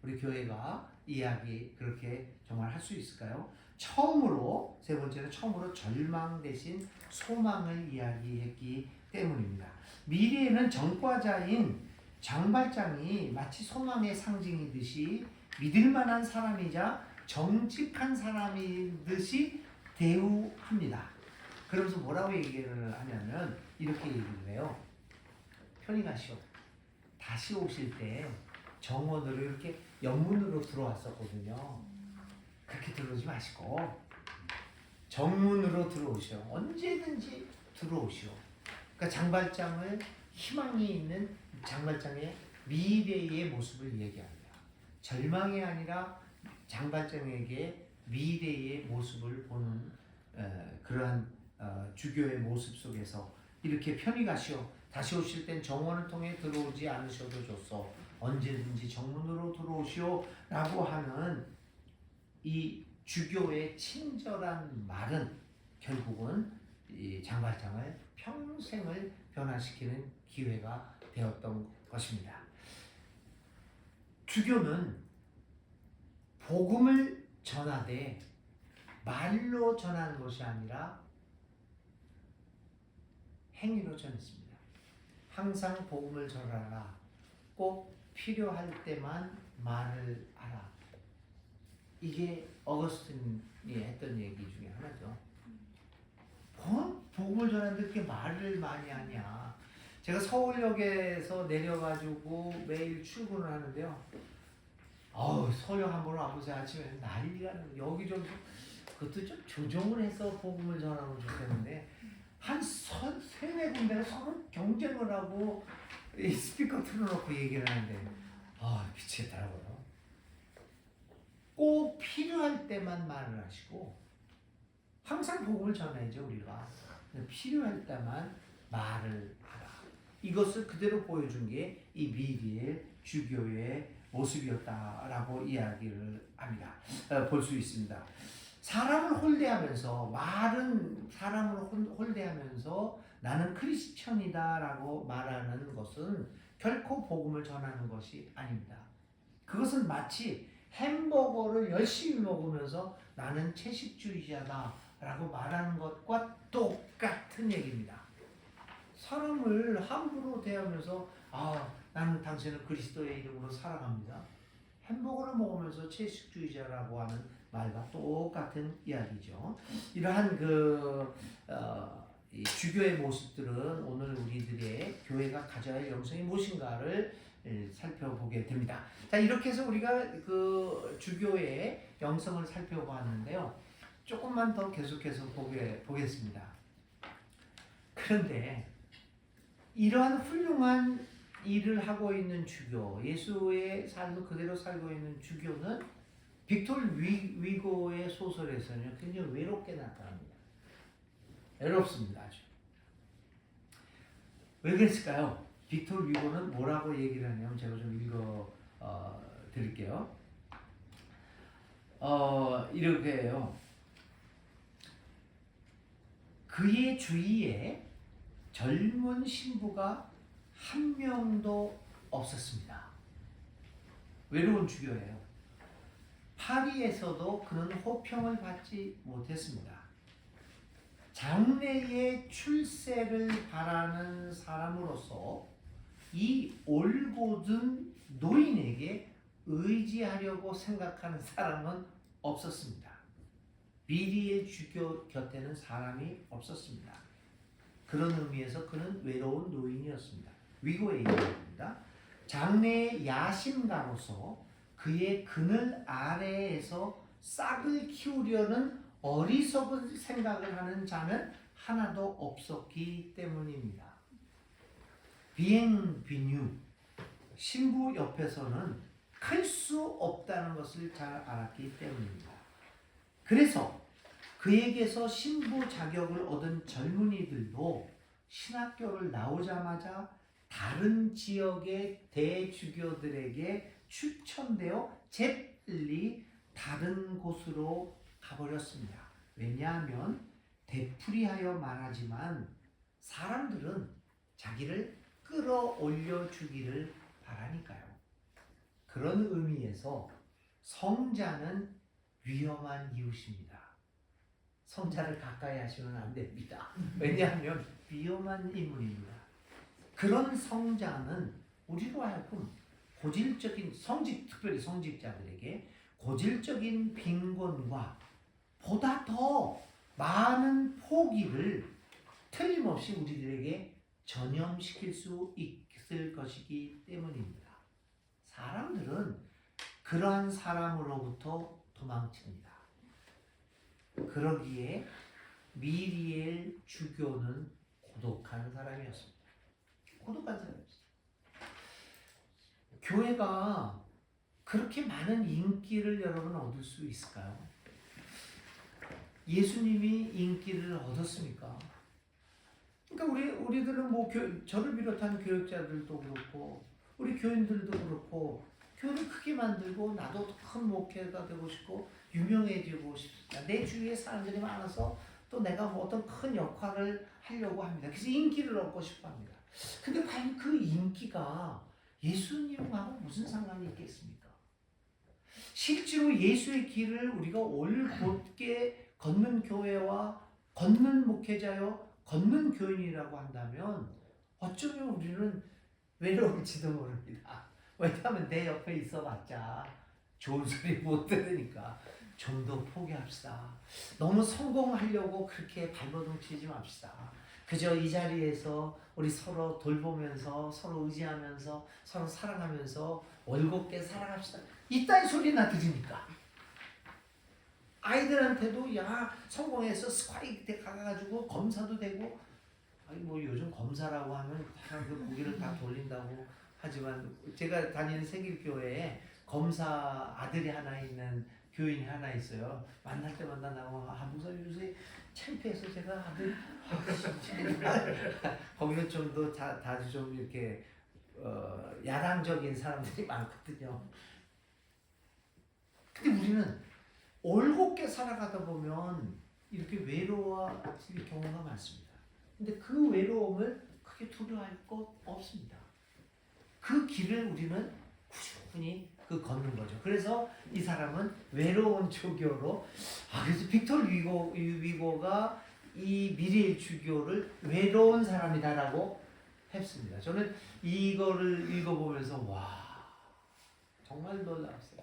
우리 교회가 이야기 그렇게 정말 할 수 있을까요? 세 번째는 처음으로 절망 대신 소망을 이야기했기 때문입니다. 미래에는 전과자인 장발장이 마치 소망의 상징이듯이 믿을만한 사람이자 정직한 사람이듯이 대우합니다. 그러면서 뭐라고 얘기를 하냐면 이렇게 얘기를 해요. 편히 가시오. 다시 오실 때 정원으로 이렇게 영문으로 들어왔었거든요. 그렇게 들어오지 마시고 정문으로 들어오시오. 언제든지 들어오시오. 그러니까 장발장을, 희망이 있는 장발장의 미래의 모습을 얘기합니다. 절망이 아니라 장발장에게 미래의 모습을 보는 그러한 주교의 모습 속에서 이렇게 편히 가시오. 다시 오실 땐 정원을 통해 들어오지 않으셔도 좋소. 언제든지 정문으로 들어오시오 라고 하는 이 주교의 친절한 말은 결국은 이 장발장을 평생을 변화시키는 기회가 되었던 것입니다. 주교는 복음을 전하되 말로 전하는 것이 아니라 행위로 전했습니다. 항상 복음을 전하라. 꼭 필요할 때만 말을 하라. 이게 어거스틴이 했던 얘기 중에 하나죠. 복음을 전하는데 그렇게 말을 많이 하냐. 제가 서울역에서 내려가지고 매일 출근을 하는데요. 서울역 한번 와보세요. 아침에 난리가 나요. 여기 좀 그것도 좀 조정을 해서 복음을 전하면 좋겠는데 한 세네 군데가 서로 경쟁을 하고 이 스피커 틀어놓고 얘기를 하는데 미치겠더라고요. 꼭 필요할 때만 말을 하시고 항상 복음을 전해야죠. 우리가 필요할 때만 말을 하라. 이것을 그대로 보여준 게 이 미리엘 주교의 모습이었다라고 이야기를 합니다. 볼 수 있습니다. 사람을 홀대하면서 말은 사람을 홀대하면서 나는 크리스천이다라고 말하는 것은 결코 복음을 전하는 것이 아닙니다. 그것은 마치 햄버거를 열심히 먹으면서 나는 채식주의자다라고 말하는 것과 똑같은 얘기입니다. 사람을 함부로 대하면서 나는 당신을 그리스도의 이름으로 사랑합니다. 햄버거를 먹으면서 채식주의자라고 하는 말과 똑같은 이야기죠. 이러한 이 주교의 모습들은 오늘 우리들의 교회가 가져야 할 영성이 무엇인가를 살펴보게 됩니다. 자, 이렇게 해서 우리가 그 주교의 영성을 살펴봤는데요. 조금만 더 계속해서 보겠습니다. 그런데 이러한 훌륭한 일을 하고 있는 주교, 예수의 삶을 그대로 살고 있는 주교는 빅토르 위고의 소설에서는 굉장히 외롭게 나타납니다. 외롭습니다, 아주. 왜 그랬을까요? 빅토르 위고는 뭐라고 얘기를 하냐면 제가 좀 읽어 드릴게요. 이렇게 해요. 그의 주위에 젊은 신부가 한 명도 없었습니다. 외로운 주교예요. 파리에서도 그는 호평을 받지 못했습니다. 장래의 출세를 바라는 사람으로서 이 올곧은 노인에게 의지하려고 생각하는 사람은 없었습니다. 미리의 주교 곁에는 사람이 없었습니다. 그런 의미에서 그는 외로운 노인이었습니다. 위고의 얘기입니다. 장래의 야심가로서 그의 그늘 아래에서 싹을 키우려는 어리석은 생각을 하는 자는 하나도 없었기 때문입니다. 비행비뉴 신부 옆에서는 클 수 없다는 것을 잘 알았기 때문입니다. 그래서 그에게서 신부 자격을 얻은 젊은이들도 신학교를 나오자마자 다른 지역의 대주교들에게 추천되어 재빨리 다른 곳으로 가버렸습니다. 왜냐하면 되풀이하여 말하지만 사람들은 자기를 끌어올려 주기를 바라니까요. 그런 의미에서 성자는 위험한 이웃입니다. 성자를 가까이 하시면 안 됩니다. 왜냐하면 위험한 인물입니다. 그런 성자는 우리로 하여금 고질적인 특별히 성직자들에게 고질적인 빈곤과 보다 더 많은 포기를 틀림없이 우리들에게 전염시킬 수 있을 것이기 때문입니다. 사람들은 그러한 사람으로부터 도망칩니다. 그러기에 미리엘 주교는 고독한 사람이었습니다. 고독한 사람이었습니다. 교회가 그렇게 많은 인기를 여러분 얻을 수 있을까요? 예수님이 인기를 얻었습니까? 그러니까 우리들은 뭐 저를 비롯한 교육자들도 그렇고 우리 교인들도 그렇고 교회를 크게 만들고 나도 큰 목회가 되고 싶고 유명해지고 싶습니다. 내 주위에 사람들이 많아서 또 내가 뭐 어떤 큰 역할을 하려고 합니다. 그래서 인기를 얻고 싶어 합니다. 근데 과연 그 인기가 예수님하고 무슨 상관이 있겠습니까? 실제로 예수의 길을 우리가 올곧게 걷는 교회와 걷는 목회자요, 걷는 교인이라고 한다면 어쩌면 우리는 외로울지도 모릅니다. 왜냐하면 내 옆에 있어봤자 좋은 소리 못 들으니까 좀 더 포기합시다. 너무 성공하려고 그렇게 발버둥 치지 맙시다. 그저 이 자리에서 우리 서로 돌보면서 서로 의지하면서 서로 사랑하면서 올곧게 살아갑시다. 이따위 소리나 들으니까 아이들한테도 야 성공해서 스카이대 가가지고 검사도 되고 아니 뭐 요즘 검사라고 하면 그 고개를 다 돌린다고 하지만 제가 다니는 세길교회에 검사 아들이 하나 있는 교인이 하나 있어요. 만날 때마다 나고 목사님 요새 창피해서 제가 아들 거기서 좀 더 다들 좀 이렇게 야당적인 사람들이 많거든요. 근데 우리는 올곧게 살아가다 보면 이렇게 외로워질 경우가 많습니다. 근데 그 외로움을 크게 두려워할 것 없습니다. 그 길을 우리는 꾸준히 걷는 거죠. 그래서 이 사람은 외로운 주교로 그래서 빅토르 위고가 이 미리엘 주교를 외로운 사람이다라고 했습니다. 저는 이거를 읽어보면서 와 정말 놀라웠어요.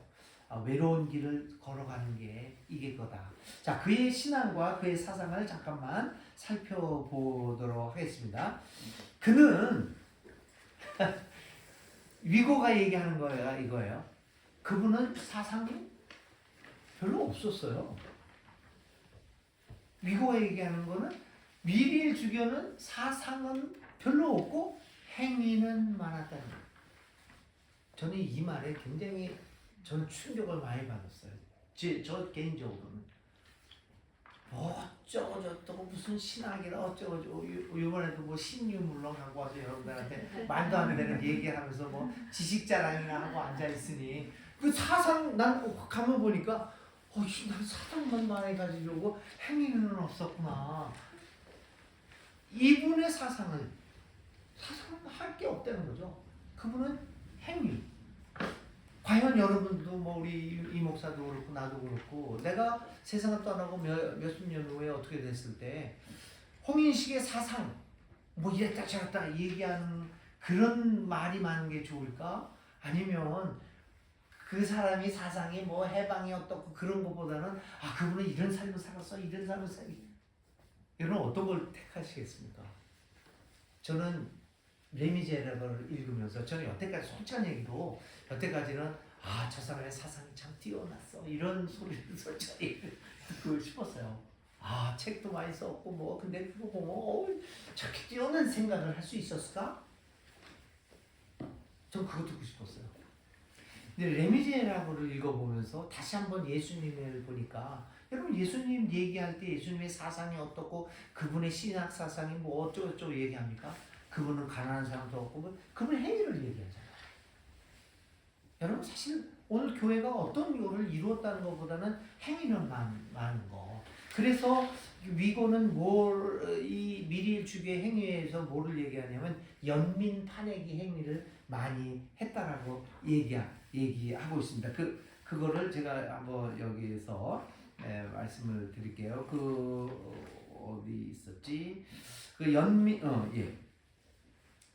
외로운 길을 걸어가는 게 이게 거다. 자, 그의 신앙과 그의 사상을 잠깐만 살펴보도록 하겠습니다. 그는 위고가 얘기하는 거야 이거예요. 그분은 사상이 별로 없었어요. 위고가 얘기하는 거는 미리엘 주교는 사상은 별로 없고 행위는 많았다는 거예요. 저는 이 말에 굉장히 저는 충격을 많이 받았어요. 저 개인적으로는 어쩌고 저쩌고 무슨 신학이라 어쩌고 저쩌고 이번에도 뭐 신유물론 갖고 와서 여러분들한테 말도 안 되는 얘기하면서 뭐 지식자랑이나 하고 앉아 있으니 그 사상 난 가만 보니까 난 사상만 많이 가지려고 행위는 없었구나. 이분의 사상은 할 게 없다는 거죠. 그분은 행위. 과연 여러분도 뭐 우리 이 목사도 그렇고 나도 그렇고 내가 세상을 떠나고 몇십 년 후에 어떻게 됐을 때 홍인식의 사상 뭐 이랬다 저랬다 얘기하는 그런 말이 많은 게 좋을까? 아니면 그 사람이 사상이 뭐 해방이 어떻고 그런 것보다는 그분은 이런 삶을 살았어 이런 삶을 살았어 여러분 어떤 걸 택하시겠습니까? 저는 레미제라블을 읽으면서 저는 여태까지 솔직한 얘기로 여태까지는 저 사람의 사상이 참 뛰어났어 이런 소리를 솔직히 듣고 싶었어요. 책도 많이 썼고 뭐 근데 그거 보면 저렇게 뛰어난 생각을 할 수 있었을까? 전 그거 듣고 싶었어요. 근데 레미제라블을 읽어보면서 다시 한번 예수님을 보니까 여러분 예수님 얘기할 때 예수님의 사상이 어떻고 그분의 신학 사상이 뭐 어쩌고저쩌고 얘기합니까? 그분은 가난한 사람도 없고 그분의 행위를 얘기하잖아요. 여러분 사실 오늘 교회가 어떤 요를 이루었다는 것보다는 행위는 많은 거. 그래서 위고는 이 미리엘 주교의 행위에서 뭐를 얘기하냐면 연민 파내기 행위를 많이 했다라고 얘기하고 있습니다. 그거를 제가 한번 여기에서 말씀을 드릴게요. 어디 있었지?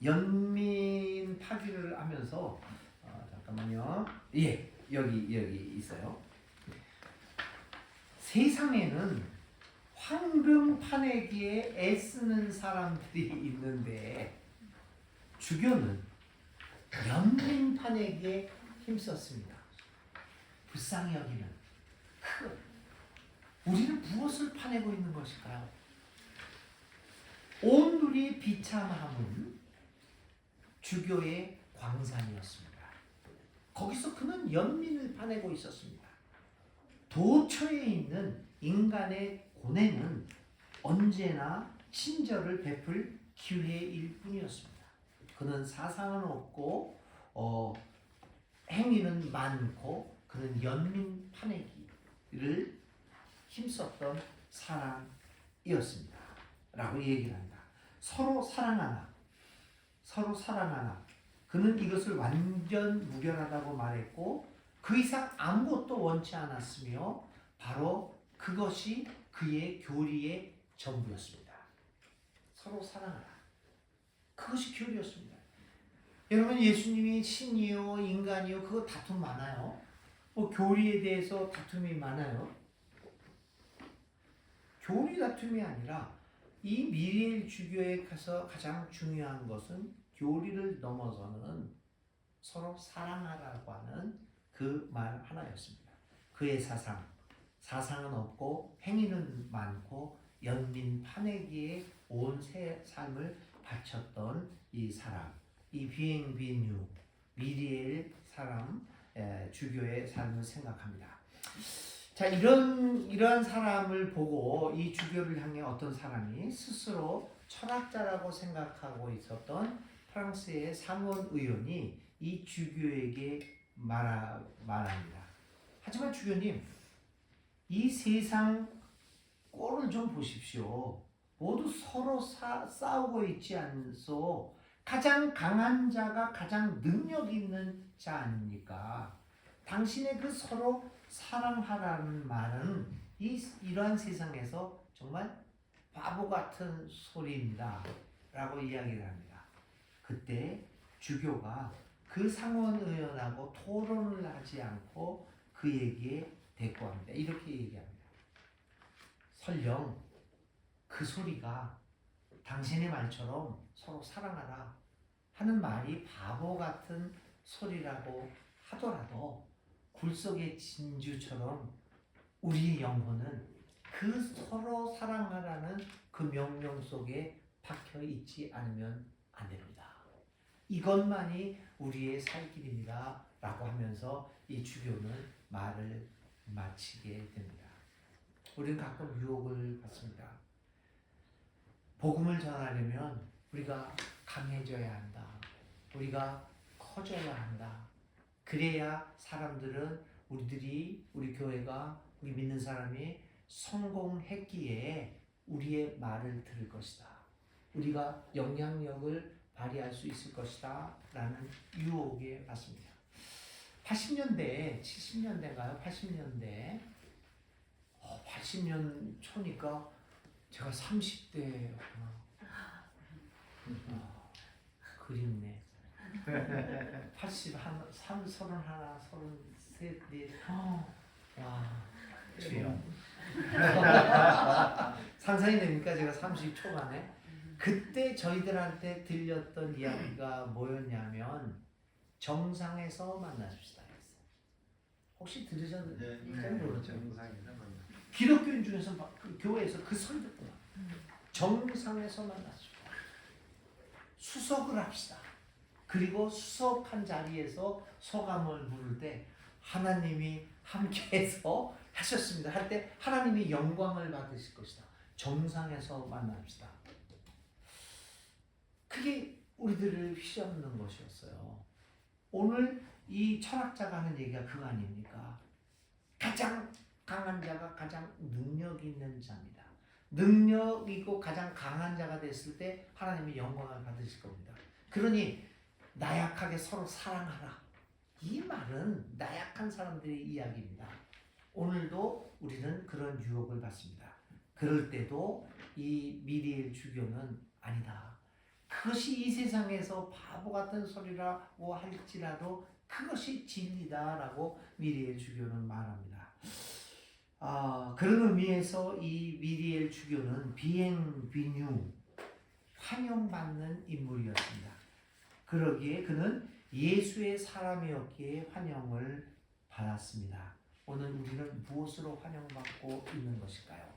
연민 파기를 하면서 잠깐만요. 여기 있어요. 세상에는 황금 파내기에 애쓰는 사람들이 있는데 주교는 연민 파내기에 힘썼습니다. 불쌍히 여기는 우리는 무엇을 파내고 있는 것일까요? 온 누리의 비참함은 주교의 광산이었습니다. 거기서 그는 연민을 파내고 있었습니다. 도처에 있는 인간의 고뇌는 언제나 친절을 베풀 기회일 뿐이었습니다. 그는 사상은 없고 행위는 많고 그는 연민 파내기를 힘썼던 사람이었습니다. 라고 얘기를 한다. 서로 사랑하나 그는 이것을 완전 무결하다고 말했고 그 이상 아무것도 원치 않았으며 바로 그것이 그의 교리의 전부였습니다. 서로 사랑하라. 그것이 교리였습니다. 여러분, 예수님이 신이요 인간이요 그거 다툼 많아요. 교리에 대해서 다툼이 많아요. 교리 다툼이 아니라 이 미리엘 주교에서 가장 중요한 것은 교리를 넘어서는 서로 사랑하라고 하는 그 말 하나였습니다. 그의 사상은 없고 행위는 많고 연민 파내기에 온 새 삶을 바쳤던 이 사람, 이 비행비뉴 미리엘 사람 주교의 삶을 생각합니다. 자, 이러한 사람을 보고 이 주교를 향해 어떤 사람이 스스로 철학자라고 생각하고 있었던 프랑스의 상원 의원이 이 주교에게 말합니다. 하지만 주교님, 이 세상 꼴을 좀 보십시오. 모두 서로 싸우고 있지 않소. 가장 강한 자가 가장 능력 있는 자 아닙니까? 당신의 그 서로 사랑하라는 말은 이러한 세상에서 정말 바보 같은 소리입니다. 라고 이야기를 합니다. 그때 주교가 그 상원의원하고 토론을 하지 않고 그에게 대꾸합니다. 이렇게 얘기합니다. 설령 그 소리가 당신의 말처럼 서로 사랑하라 하는 말이 바보 같은 소리라고 하더라도 굴속의 진주처럼 우리의 영혼은 그 서로 사랑하라는 그 명령 속에 박혀 있지 않으면 안 됩니다. 이것만이 우리의 살 길입니다. 라고 하면서 이 주교는 말을 마치게 됩니다. 우리는 가끔 유혹을 받습니다. 복음을 전하려면 우리가 강해져야 한다. 우리가 커져야 한다. 그래야 사람들은 우리 교회가 우리 믿는 사람이 성공했기에 우리의 말을 들을 것이다. 우리가 영향력을 발휘할 수 있을 것이다. 라는 유혹에 받습니다. 80년대, 70년대인가요? 80년대 80년 초니까 제가 30대였구나. 그립네. 81, 31, 33, 4. 와, 주여. 상상이 됩니까? 제가 30 초반에. 그때 저희들한테 들렸던 이야기가 뭐였냐면 정상에서 만나십시다 했어요. 혹시 들으셨는지 모르죠. 기독교인 중에서 그 교회에서 그 소리 듣구나. 정상에서 만나십시다. 수석을 합시다. 그리고 수석한 자리에서 소감을 부를 때 하나님이 함께해서 하셨습니다. 할 때 하나님이 영광을 받으실 것이다. 정상에서 만납시다. 그게 우리들을 휘젓는 것이었어요. 오늘 이 철학자가 하는 얘기가 그거 아닙니까? 가장 강한 자가 가장 능력 있는 자입니다. 능력이고 가장 강한 자가 됐을 때 하나님이 영광을 받으실 겁니다. 그러니 나약하게 서로 사랑하라. 이 말은 나약한 사람들의 이야기입니다. 오늘도 우리는 그런 유혹을 받습니다. 그럴 때도 이 미리엘 주교는 아니다. 그것이 이 세상에서 바보 같은 소리라고 할지라도 그것이 진리다라고 미리엘 주교는 말합니다. 그런 의미에서 이 미리엘 주교는 비행비뉴, 환영받는 인물이었습니다. 그러기에 그는 예수의 사람이었기에 환영을 받았습니다. 오늘 우리는 무엇으로 환영받고 있는 것일까요?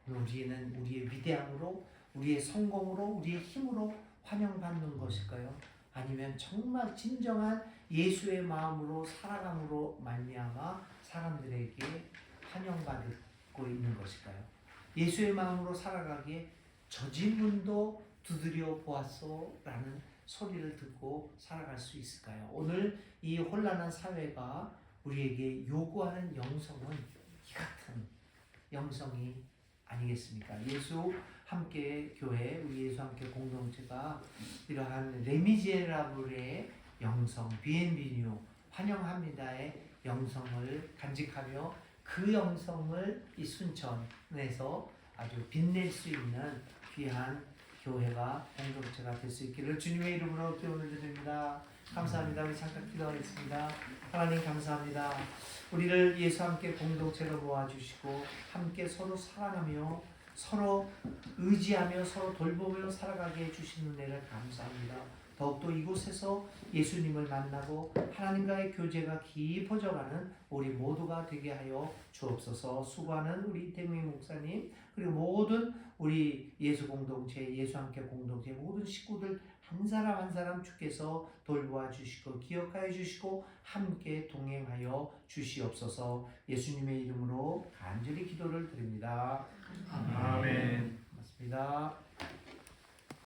우리는 우리의 위대함으로, 우리의 성공으로, 우리의 힘으로 환영받는 것일까요? 아니면 정말 진정한 예수의 마음으로 살아감으로 말미암아 사람들에게 환영받고 있는 것일까요? 예수의 마음으로 살아가기에 저진 문도 두드려 보았소라는 소리를 듣고 살아갈 수 있을까요? 오늘 이 혼란한 사회가 우리에게 요구하는 영성은 이 같은 영성이 아니겠습니까? 예수 함께 교회, 우리 예수 함께 공동체가 이러한 레미제라블의 영성, 비엔비뉴, 환영합니다의 영성을 간직하며 그 영성을 이 순천에서 아주 빛낼 수 있는 귀한 교회가 공동체가 될 수 있기를 주님의 이름으로 기원을 드립니다. 감사합니다. 우리 잠깐 기도하겠습니다. 하나님 감사합니다. 우리를 예수 함께 공동체로 모아주시고 함께 서로 사랑하며 서로 의지하며 서로 돌보며 살아가게 해주시는 은혜를 감사합니다. 더욱더 이곳에서 예수님을 만나고 하나님과의 교제가 깊어져가는 우리 모두가 되게 하여 주옵소서. 수고하는 우리 대미 목사님 그리고 모든 우리 예수 공동체, 예수 함께 공동체 모든 식구들 한 사람 한 사람 주께서 돌보아 주시고 기억하여 주시고 함께 동행하여 주시옵소서. 예수님의 이름으로 간절히 기도를 드립니다. 아멘. 고맙습니다.